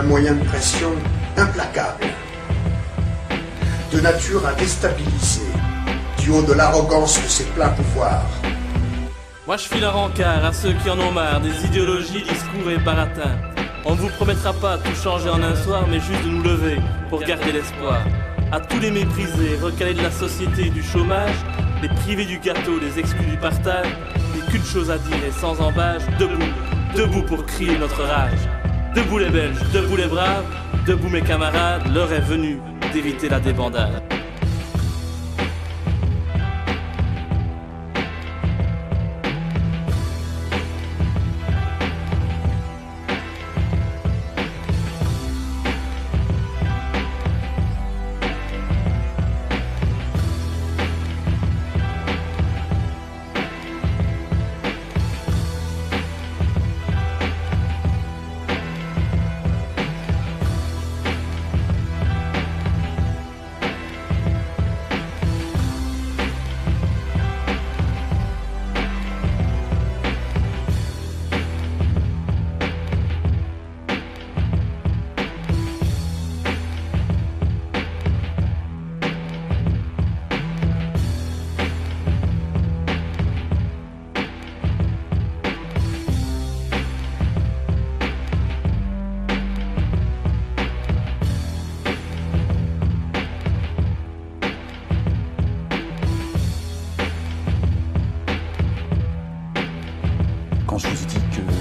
un moyen de pression implacable, de nature à déstabiliser, du haut de l'arrogance de ses pleins pouvoirs. Moi je file la rencard à ceux qui en ont marre des idéologies, discours et baratins. On ne vous promettra pas de tout changer en un soir, mais juste de nous lever pour garder l'espoir. À tous les méprisés, recalés de la société et du chômage, les privés du gâteau, les exclus du partage, et qu'une chose à dire et sans embâche, debout, debout pour crier notre rage. Debout les Belges, debout les braves, debout mes camarades, l'heure est venue d'éviter la débandade.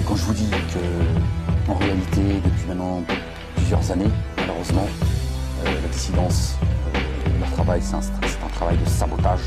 Quand je vous dis que, en réalité, depuis maintenant plusieurs années, malheureusement, la dissidence, leur travail, c'est un travail de sabotage.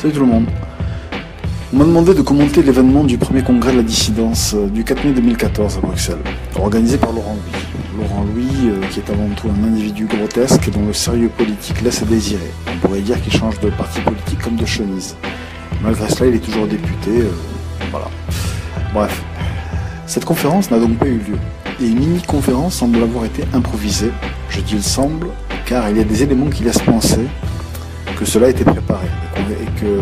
Salut tout le monde. On m'a demandé de commenter l'événement du premier congrès de la dissidence du 4 mai 2014 à Bruxelles, organisé par Laurent Louis. Laurent Louis, qui est avant tout un individu grotesque dont le sérieux politique laisse à désirer. On pourrait dire qu'il change de parti politique comme de chemise. Malgré cela, il est toujours député, voilà. Bref. Cette conférence n'a donc pas eu lieu. Et une mini-conférence semble avoir été improvisée. Je dis il semble, car il y a des éléments qui laissent penser que cela a été préparé et que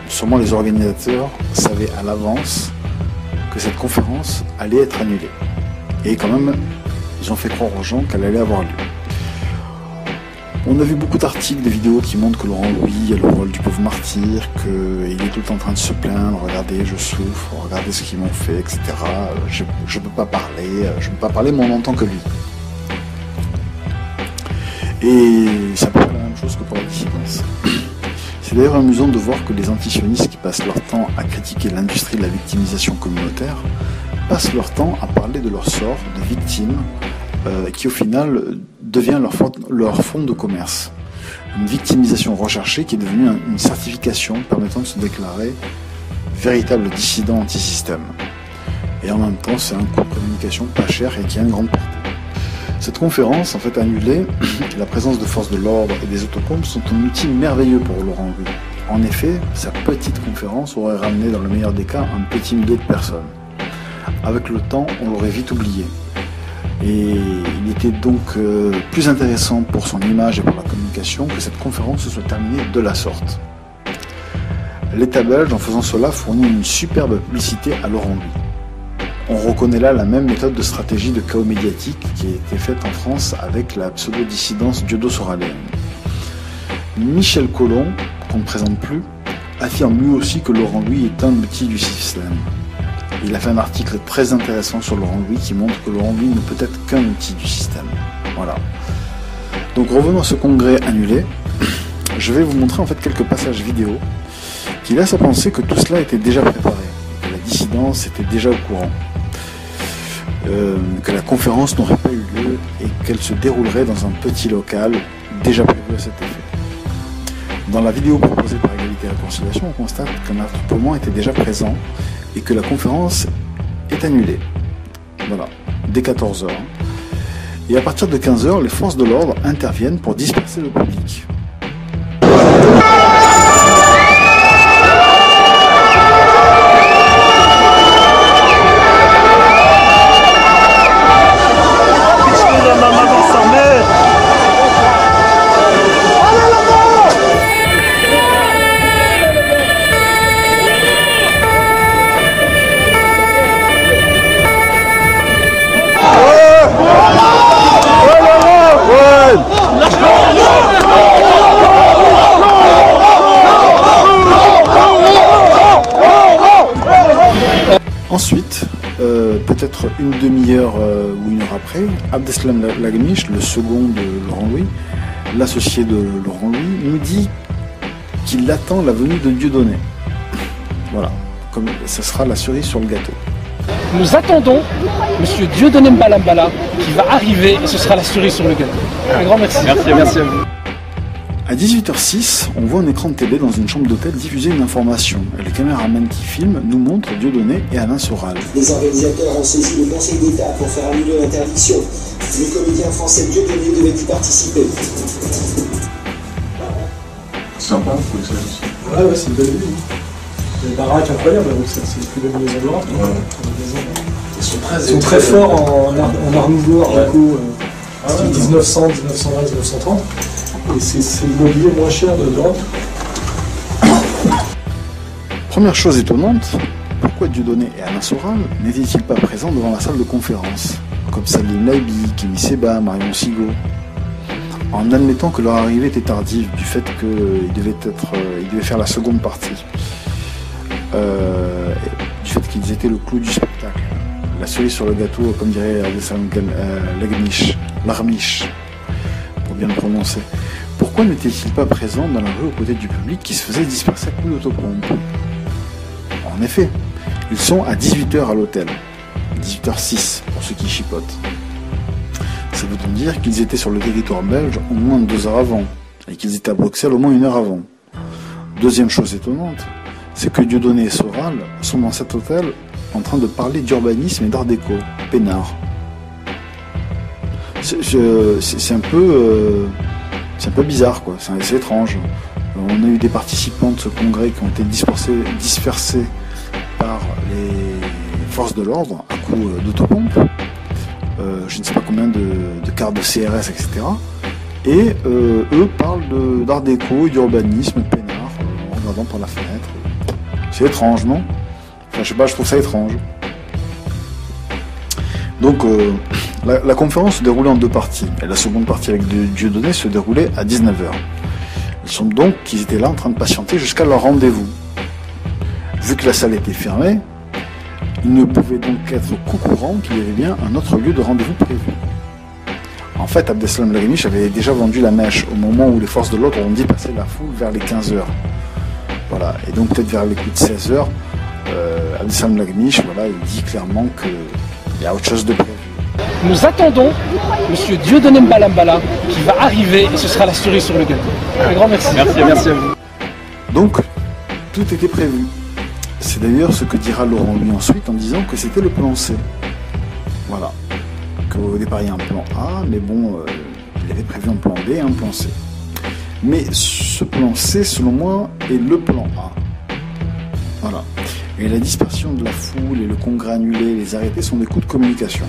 sûrement les organisateurs savaient à l'avance que cette conférence allait être annulée. Et quand même, ils ont fait croire aux gens qu'elle allait avoir lieu. On a vu beaucoup d'articles, de vidéos qui montrent que Laurent Louis a le rôle du pauvre martyr, qu'il est tout le temps en train de se plaindre, regardez, je souffre, regardez ce qu'ils m'ont fait, etc. Je ne peux pas parler, mais on n'entend que lui. Et c'est à peu près la même chose que pour la dissidence. C'est d'ailleurs amusant de voir que les antisionistes qui passent leur temps à critiquer l'industrie de la victimisation communautaire passent leur temps à parler de leur sort de victimes qui au final devient leur fonds de commerce. Une victimisation recherchée qui est devenue une certification permettant de se déclarer véritable dissident anti-système. Et en même temps, c'est un coût de communication pas cher et qui a une grande portée. Cette conférence, en fait annulée, la présence de forces de l'ordre et des autocombes sont un outil merveilleux pour Laurent Louis. En effet, sa petite conférence aurait ramené dans le meilleur des cas un petit millier de personnes. Avec le temps, on l'aurait vite oublié. Et il était donc plus intéressant pour son image et pour la communication que cette conférence se soit terminée de la sorte. L'État belge, en faisant cela, fournit une superbe publicité à Laurent Louis. On reconnaît là la même méthode de stratégie de chaos médiatique qui a été faite en France avec la pseudo-dissidence Diodo-Soralem. Michel Collomb, qu'on ne présente plus, affirme lui aussi que Laurent Louis est un outil du système. Il a fait un article très intéressant sur Laurent Louis qui montre que Laurent Louis ne peut être qu'un outil du système. Voilà. Donc revenons à ce congrès annulé. Je vais vous montrer en fait quelques passages vidéo qui laissent à penser que tout cela était déjà préparé, que la dissidence était déjà au courant, que la conférence n'aurait pas eu lieu et qu'elle se déroulerait dans un petit local déjà prévu à cet effet. Dans la vidéo proposée par Égalité et Réconciliation, on constate qu'un attroupement était déjà présent et que la conférence est annulée. Voilà, dès 14h. Et à partir de 15h, les forces de l'ordre interviennent pour disperser le public. Ensuite, peut-être une demi-heure ou une heure après, Abdeslam Lagmish, le second de Laurent Louis, l'associé de Laurent Louis, nous dit qu'il attend la venue de Dieudonné. Voilà, comme ce sera la cerise sur le gâteau. Nous attendons Monsieur Dieudonné Mbalambala qui va arriver et ce sera la cerise sur le gâteau. Un grand merci. Merci à vous. À 18h06, on voit un écran de télé dans une chambre d'hôtel diffuser une information. Et le caméraman qui filme nous montre Dieudonné et Alain Soral. Les organisateurs ont saisi le Conseil d'État pour faire annuler l'interdiction. Le comédien français Dieudonné devait y participer. Sympa, Bruxelles aussi. Ouais, c'est une belle ville. Les baraques incroyables, c'est les plus belles maisons d'Europe. Ils sont très forts en art nouveau, art déco, style 1900, 1920, 1930. Et c'est l'immobilier moins cher d'Europe. Première chose étonnante, pourquoi Dieudonné et Alain Soral n'étaient-ils pas présents devant la salle de conférence, comme Salim Laibi, Kémy Séba, Marion Sigaud, en admettant que leur arrivée était tardive du fait qu'ils devaient faire la seconde partie, du fait qu'ils étaient le clou du spectacle, la cerise sur le gâteau, comme dirait Abdeslam Lagmish, pour bien le prononcer. Pourquoi n'étaient-ils pas présents dans la rue aux côtés du public qui se faisait disperser à coups d'autopompe? En effet, ils sont à 18h à l'hôtel, 18h06 pour ceux qui chipotent. Ça veut donc dire qu'ils étaient sur le territoire belge au moins 2 heures avant, et qu'ils étaient à Bruxelles au moins 1 heure avant. Deuxième chose étonnante, c'est que Dieudonné et Soral sont dans cet hôtel en train de parler d'urbanisme et d'art déco, peinard. C'est un peu bizarre, quoi. C'est étrange. On a eu des participants de ce congrès qui ont été dispersés par les forces de l'ordre à coups d'autopompe, je ne sais pas combien de cartes de CRS, etc. Et eux parlent d'art déco et d'urbanisme, de peinard, en regardant par la fenêtre. C'est étrange, non? Enfin, je sais pas, je trouve ça étrange. Donc, la conférence se déroulait en deux parties. Et la seconde partie avec Dieudonné se déroulait à 19h. Ils étaient là en train de patienter jusqu'à leur rendez-vous. Vu que la salle était fermée, ils ne pouvaient donc être qu'au courant qu'il y avait bien un autre lieu de rendez-vous prévu. En fait, Abdeslam Lagmiche avait déjà vendu la mèche au moment où les forces de l'ordre ont dispersé la foule vers les 15h. Voilà. Et donc peut-être vers les coups de 16h, Abdeslam Lagmiche, voilà, il dit clairement qu'il y a autre chose de prévu. Nous attendons Monsieur Dieudonné Mbalambala qui va arriver et ce sera la cerise sur le gâteau. Un grand merci. Merci à vous. Donc, tout était prévu. C'est d'ailleurs ce que dira Laurent lui ensuite en disant que c'était le plan C. Voilà. Qu'au départ il y a un plan A, mais bon, il avait prévu un plan B et un plan C. Mais ce plan C, selon moi, est le plan A. Voilà. Et la dispersion de la foule et le congrès annulé, les arrêtés sont des coups de communication.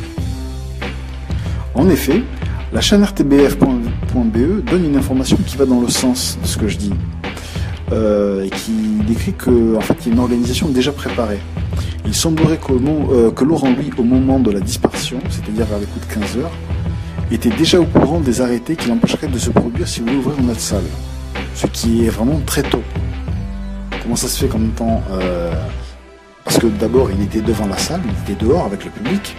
En effet, la chaîne rtbf.be donne une information qui va dans le sens de ce que je dis. Et qui décrit qu'en fait, il y a une organisation déjà préparée. Il semblerait que Laurent, lui, au moment de la dispersion, c'est-à-dire vers les coups de 15h, était déjà au courant des arrêtés qui l'empêcheraient de se produire si vous voulez ouvrir notre salle. Ce qui est vraiment très tôt. Comment ça se fait qu'en même temps... Parce que d'abord, il était devant la salle, il était dehors avec le public.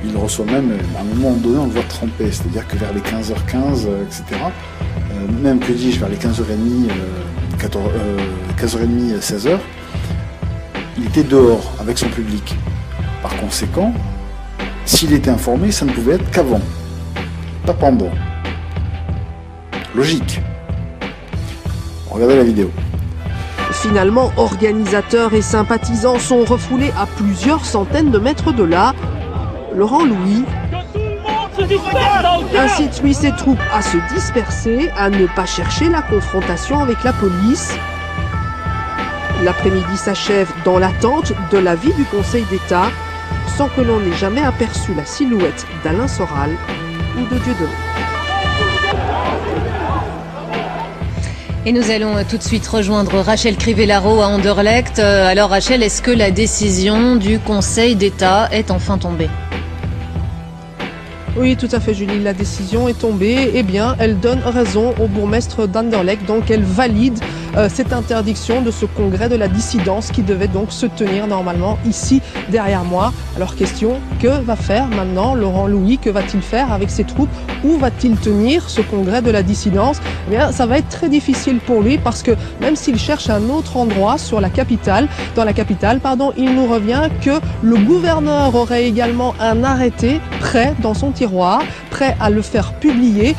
Il reçoit même, à un moment donné, on le voit tremper. C'est-à-dire que vers les 15h15, etc., même que dis-je, vers les 15h30, 15h30, 16h, il était dehors avec son public. Par conséquent, s'il était informé, ça ne pouvait être qu'avant, pas pendant. Logique. Regardez la vidéo. Finalement, organisateurs et sympathisants sont refoulés à plusieurs centaines de mètres de là. Laurent Louis incite lui ses troupes à se disperser, à ne pas chercher la confrontation avec la police. L'après-midi s'achève dans l'attente de l'avis du Conseil d'État, sans que l'on ait jamais aperçu la silhouette d'Alain Soral ou de Dieudonné. Et nous allons tout de suite rejoindre Rachel Crivellaro à Anderlecht. Alors Rachel, est-ce que la décision du Conseil d'État est enfin tombée ? Oui, tout à fait, Julie. La décision est tombée. Eh bien, elle donne raison au bourgmestre d'Anderlecht. Donc, elle valide cette interdiction de ce congrès de la dissidence qui devait donc se tenir normalement ici, derrière moi. Alors, question, que va faire maintenant Laurent Louis? Que va-t-il faire avec ses troupes? Où va-t-il tenir ce congrès de la dissidence? Eh bien, ça va être très difficile pour lui parce que même s'il cherche un autre endroit sur la capitale, dans la capitale, il nous revient que le gouverneur aurait également un arrêté prêt dans son tiroir, prêt à le faire publier,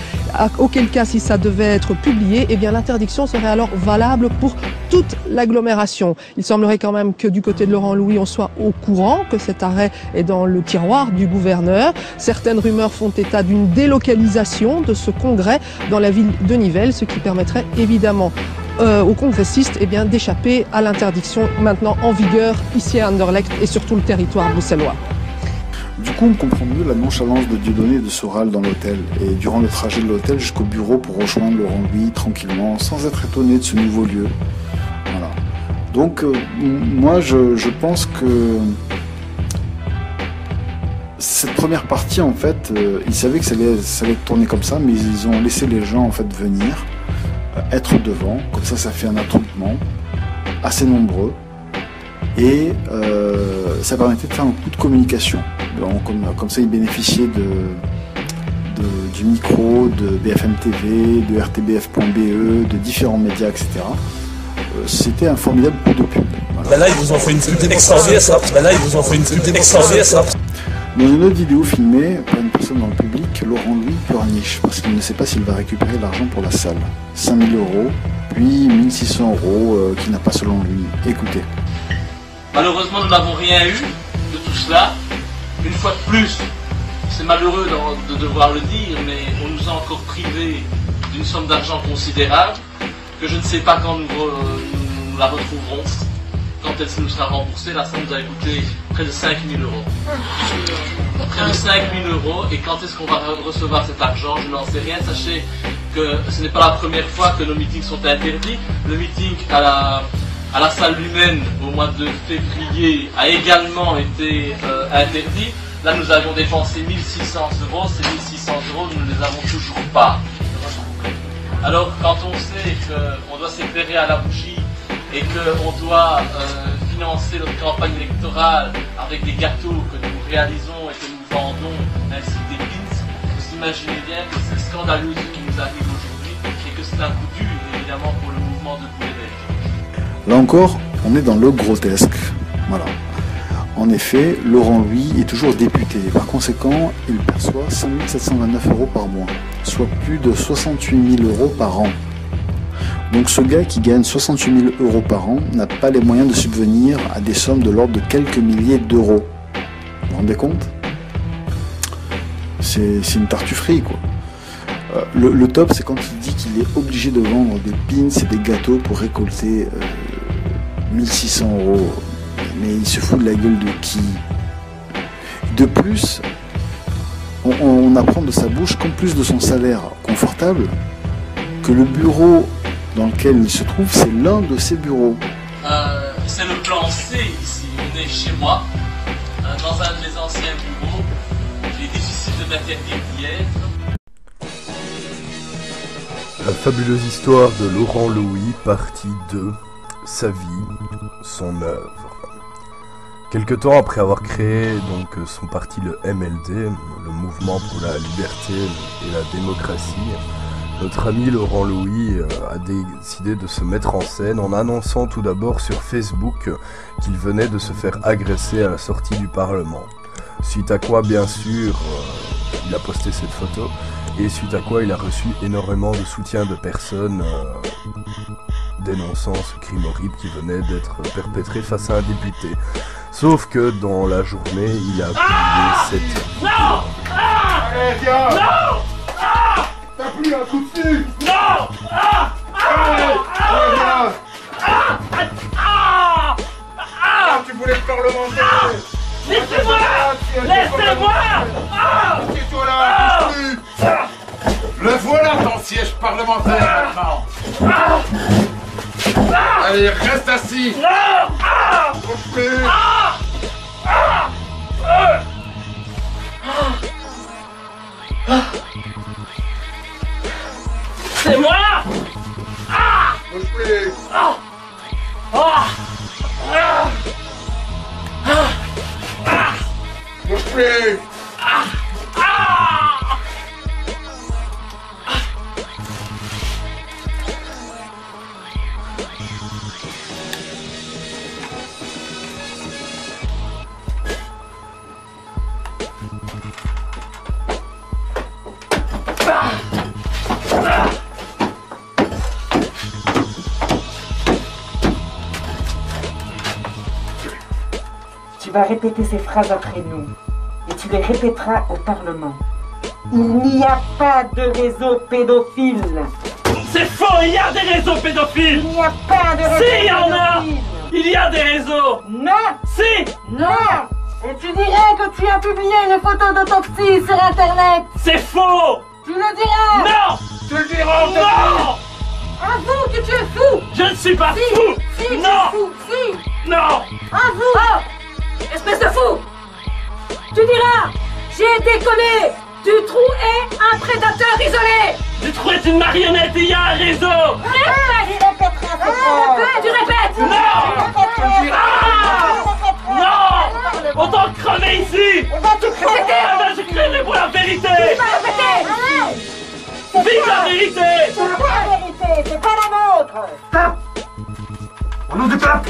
auquel cas si ça devait être publié, eh bien l'interdiction serait alors valable pour toute l'agglomération. Il semblerait quand même que du côté de Laurent Louis, on soit au courant que cet arrêt est dans le tiroir du gouverneur. Certaines rumeurs font état d'une délocalisation de ce congrès dans la ville de Nivelles, ce qui permettrait évidemment aux congressistes d'échapper à l'interdiction maintenant en vigueur ici à Anderlecht et sur tout le territoire bruxellois. Du coup, on comprend mieux la nonchalance de Dieudonné et de Soral dans l'hôtel, et durant le trajet de l'hôtel jusqu'au bureau pour rejoindre Laurent Louis tranquillement, sans être étonné de ce nouveau lieu. Voilà. Donc, moi, je pense que cette première partie, en fait, ils savaient que ça allait tourner comme ça, mais ils ont laissé les gens, en fait, venir, être devant. Comme ça fait un attroupement assez nombreux. Et ça permettait de faire un coup de communication. Donc, comme ça, ils bénéficiaient du micro, de BFM TV, de rtbf.be, de différents médias, etc. C'était un formidable coup de pub. Voilà. Ben là, ils vous ont fait une pub extraordinaire, ça. Dans une autre vidéo filmée par une personne dans le public, Laurent Louis pleurniche parce qu'il ne sait pas s'il va récupérer l'argent pour la salle. 5 000 €, puis 1600 € qu'il n'a pas selon lui. Écoutez. Malheureusement, nous n'avons rien eu de tout cela. Une fois de plus, c'est malheureux de devoir le dire, mais on nous a encore privés d'une somme d'argent considérable, que je ne sais pas quand nous la retrouverons. Quand elle nous sera remboursée, la somme nous a coûté près de 5 000 €. Près de 5 000 €, et quand est-ce qu'on va recevoir cet argent? Je n'en sais rien. Sachez que ce n'est pas la première fois que nos meetings sont interdits. Le meeting à la salle Lumen au mois de février a également été interdit. Là, nous avions dépensé 1600 €. Ces 1600 €, nous ne les avons toujours pas. Alors, quand on sait qu'on doit s'éclairer à la bougie et qu'on doit financer notre campagne électorale avec des gâteaux que nous réalisons et que nous vendons, ainsi que des pins, vous imaginez bien que c'est scandaleux ce qui nous arrive aujourd'hui et que c'est un coup dur, évidemment, pour le mouvement de Boulet. Là encore, on est dans le grotesque. Voilà. En effet, Laurent Louis est toujours député. Par conséquent, il perçoit 5 729 € par mois, soit plus de 68 000 € par an. Donc ce gars qui gagne 68 000 € par an n'a pas les moyens de subvenir à des sommes de l'ordre de quelques milliers d'euros. Vous vous rendez compte? C'est une tartufferie, quoi. Le top, c'est quand il dit qu'il est obligé de vendre des pins et des gâteaux pour récolter 1600 €. Mais il se fout de la gueule de qui? De plus, on apprend de sa bouche qu'en plus de son salaire confortable, que le bureau dans lequel il se trouve, c'est l'un de ses bureaux. C'est le plan C ici. On est chez moi, dans un de mes anciens bureaux. Il est difficile de m'interdire d'y être. La fabuleuse histoire de Laurent Louis, partie 2. Sa vie, son œuvre. Quelque temps après avoir créé donc son parti, le MLD, le Mouvement pour la Liberté et la Démocratie, notre ami Laurent Louis a décidé de se mettre en scène en annonçant tout d'abord sur Facebook qu'il venait de se faire agresser à la sortie du Parlement. Suite à quoi, bien sûr, il a posté cette photo, et suite à quoi il a reçu énormément de soutien de personnes dénonçant ce crime horrible qui venait d'être perpétré face à un député. Sauf que dans la journée, il a publié cette... Non! Allez, viens! Non! T'as pris un coup de dessus! Non! Allez, viens! Tu voulais le parlementaire! Laissez-moi! Laissez-moi! Assieds-toi là, bouge plus! Le voilà ton siège parlementaire maintenant! Allez, reste assis! Non! Bouge plus! C'est moi! Bouge plus! Bouge plus! Tu vas répéter ces phrases après nous et tu les répéteras au Parlement. Il n'y a pas de réseau pédophile. C'est faux, il y a des réseaux pédophiles. Il n'y a pas de réseau pédophile. Si, il y en a. pédophile. Il y a des réseaux. Non. Si. Non. Et tu dirais que tu as publié une photo d'autopsie sur Internet. C'est faux. Tu le diras. Non. Tu le diras. Non. Avoue que tu es fou. Je ne suis pas si. fou. Si, non. tu es fou. Si. Non. Avoue. Oh, espèce de fou. Tu diras, j'ai déconné. Dutroux est un prédateur isolé. Dutroux est une marionnette et il y a un réseau. Répète. Tu répètes. Non. Non. Autant crever ici. On va tout répéter. Ah ben, je crierai pour la vérité. Tu vas répéter. Vive la vérité. C'est pas la vérité, c'est pas la nôtre. Tape. Au nom du pape.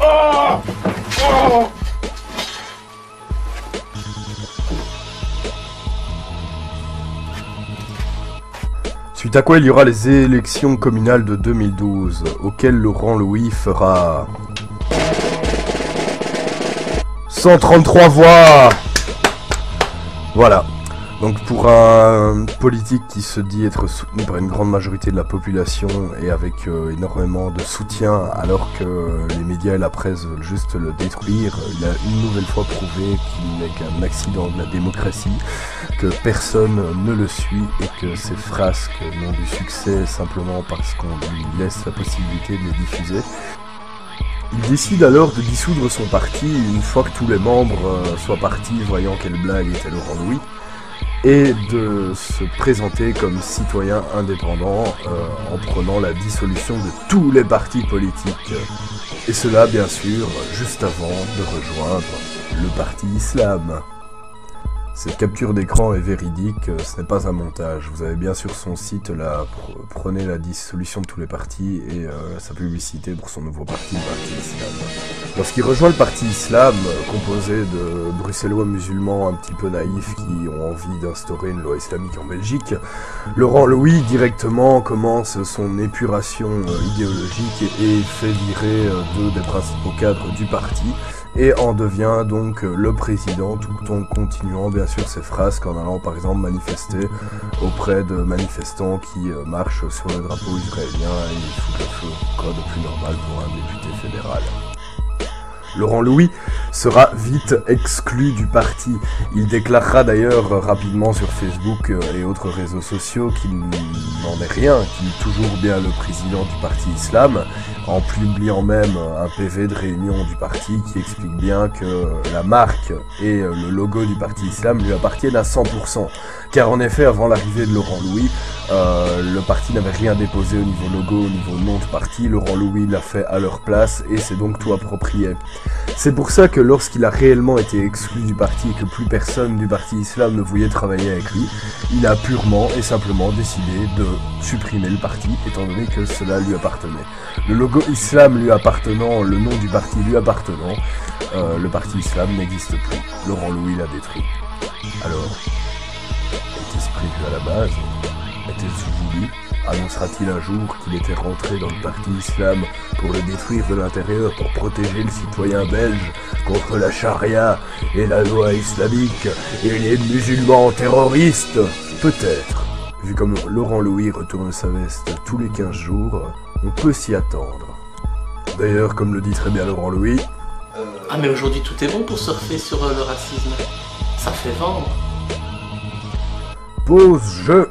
Oh. Oh. Suite à quoi il y aura les élections communales de 2012, auxquelles Laurent Louis fera 133 voix. Voilà. Donc pour un politique qui se dit être soutenu par une grande majorité de la population et avec énormément de soutien, alors que les médias et la presse veulent juste le détruire, il a une nouvelle fois prouvé qu'il n'est qu'un accident de la démocratie, que personne ne le suit et que ses frasques n'ont du succès simplement parce qu'on lui laisse la possibilité de les diffuser. Il décide alors de dissoudre son parti une fois que tous les membres soient partis, voyant quelle blague était Laurent Louis, et de se présenter comme citoyen indépendant en prenant la dissolution de tous les partis politiques. Et cela, bien sûr, juste avant de rejoindre le parti Islam. Cette capture d'écran est véridique, ce n'est pas un montage. Vous avez bien sur son site, prenez la dissolution de tous les partis et sa publicité pour son nouveau parti, le parti Islam. Lorsqu'il rejoint le parti Islam, composé de bruxellois musulmans un petit peu naïfs qui ont envie d'instaurer une loi islamique en Belgique, Laurent Louis directement commence son épuration idéologique et fait virer deux des principaux cadres du parti, et en devient donc le président, tout en continuant bien sûr ses frasques, en allant par exemple manifester auprès de manifestants qui marchent sur le drapeau israélien et il fout le feu, quoi de plus normal pour un député fédéral. Laurent Louis sera vite exclu du parti. Il déclarera d'ailleurs rapidement sur Facebook et autres réseaux sociaux qu'il n'en est rien, qu'il est toujours bien le président du parti Islam, en publiant même un PV de réunion du parti qui explique bien que la marque et le logo du parti Islam lui appartiennent à 100%. Car en effet, avant l'arrivée de Laurent Louis, le parti n'avait rien déposé au niveau logo, au niveau nom de parti. Laurent Louis l'a fait à leur place et c'est donc tout approprié. C'est pour ça que lorsqu'il a réellement été exclu du parti et que plus personne du parti Islam ne voulait travailler avec lui, il a purement et simplement décidé de supprimer le parti, étant donné que cela lui appartenait. Le logo Islam lui appartenant, le nom du parti lui appartenant, le parti Islam n'existe plus. Laurent Louis l'a détruit. Alors, était-ce prévu à la base? Était-ce voulu? Annoncera-t-il un jour qu'il était rentré dans le parti Islam pour le détruire de l'intérieur, pour protéger le citoyen belge contre la charia et la loi islamique et les musulmans terroristes? Peut-être. Vu comme Laurent Louis retourne sa veste tous les 15 jours, on peut s'y attendre. D'ailleurs, comme le dit très bien Laurent Louis... Ah mais aujourd'hui tout est bon pour surfer sur le racisme. Ça fait vendre. Pause jeu.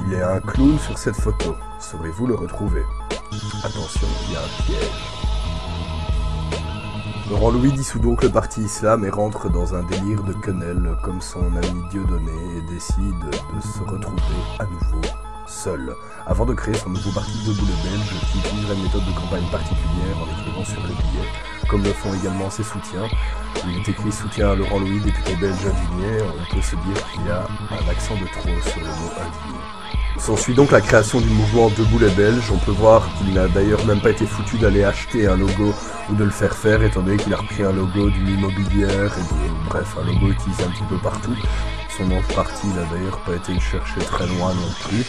Il y a un clown sur cette photo. Saurez-vous le retrouver? Attention, il y a un piège. Laurent Louis dissout donc le parti Islam et rentre dans un délire de quenelle comme son ami Dieudonné et décide de se retrouver à nouveau seul, avant de créer son nouveau parti Debout les Belges qui utilise une méthode de campagne particulière en écrivant sur les billets, comme le font également ses soutiens. Il est écrit soutien à Laurent Louis, député belge indigné. On peut se dire qu'il y a un accent de trop sur le mot indigné. S'ensuit donc la création du mouvement Debout les Belges. On peut voir qu'il n'a d'ailleurs même pas été foutu d'aller acheter un logo ou de le faire faire, étant donné qu'il a repris un logo d'une immobilière, et bref, un logo utilisé un petit peu partout. Son nom de parti n'a d'ailleurs pas été cherché très loin non plus.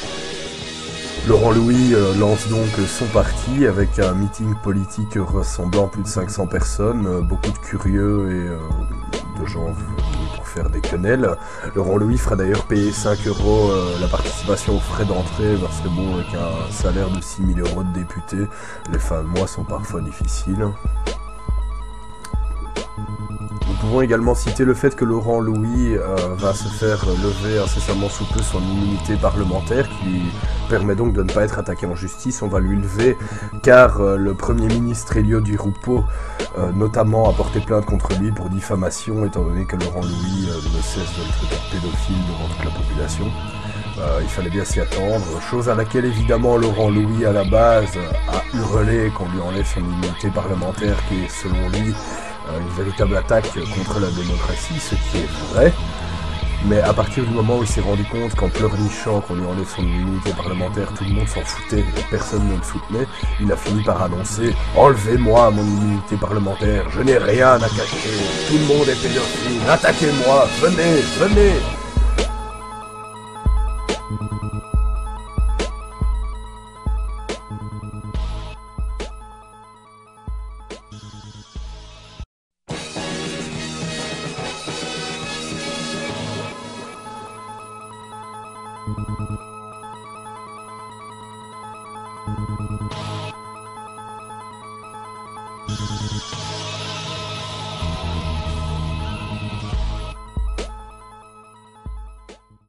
Laurent Louis lance donc son parti avec un meeting politique rassemblant plus de 500 personnes, beaucoup de curieux et de gens venus pour faire des quenelles. Laurent Louis fera d'ailleurs payer 5 € la participation aux frais d'entrée parce que bon, avec un salaire de 6 000 € de député, les fins de mois sont parfois difficiles. Nous pouvons également citer le fait que Laurent Louis va se faire lever incessamment sous peu son immunité parlementaire qui lui permet donc de ne pas être attaqué en justice. On va lui lever car le Premier ministre Elio Di Rupo notamment a porté plainte contre lui pour diffamation étant donné que Laurent Louis ne cesse de le traiter de pédophile devant toute la population. Il fallait bien s'y attendre, chose à laquelle évidemment Laurent Louis à la base a hurlé qu'on lui enlève son immunité parlementaire qui est selon lui une véritable attaque contre la démocratie, ce qui est vrai. Mais à partir du moment où il s'est rendu compte qu'en pleurnichant qu'on lui enlève son immunité parlementaire, tout le monde s'en foutait et personne ne le soutenait, il a fini par annoncer « Enlevez-moi mon immunité parlementaire, je n'ai rien à cacher, tout le monde est pédophile, attaquez-moi, venez, venez !»